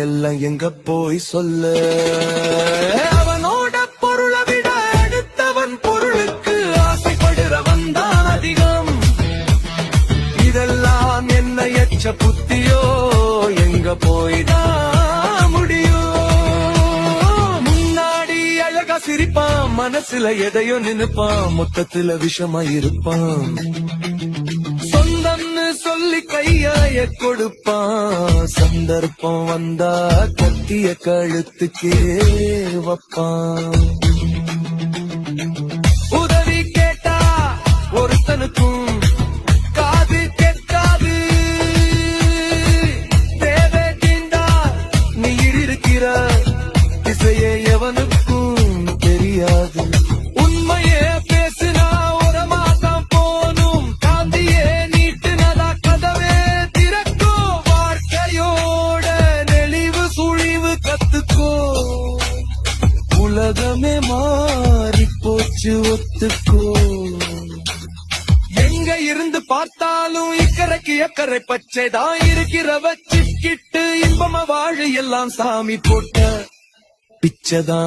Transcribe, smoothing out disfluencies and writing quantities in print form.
எல்லாம் எங்க போய் சொல்ல? அவனோட பொருளை விட அடுத்தவன் பொருளுக்கு ஆசைப்படுறவன் தான் அதிகம். இதெல்லாம் என்ன எச்ச புத்தியோ, எங்க போய்தான் முடியும்? முன்னாடி அழகா சிரிப்பான், மனசுல எதையோ நினைப்பான், மொத்தத்துல விஷமா இருப்பான். சொந்தம்னு சொல்லி கையாய கொடுப்பான், சந்தர்ப்பம் வந்தா கத்திய கழுத்துக்கே வைப்பான். உதவி கேட்டா ஒருத்தனுக்கும் காது கேட்காது, தேவை தீண்டா நீ இருக்கிற திசையே எவனுக்கும் தெரியாது. உண்மையே பேசினா ஒரு மாதம் போனும், காந்தியே நீட்டுனதா கதவே திறக்கும். வாழ்க்கையோட நெளிவு சுழிவு கத்துக்கோ, உலகமே மாறி போச்சு ஒத்துக்கோ. எங்க இருந்து பார்த்தாலும் இக்கரைக்கு அக்கறை பச்சைதான் இருக்கிறவ சிக்கிட்டு இன்பமா வாழ எல்லாம் சாமி போட்ட பிச்சைதான்.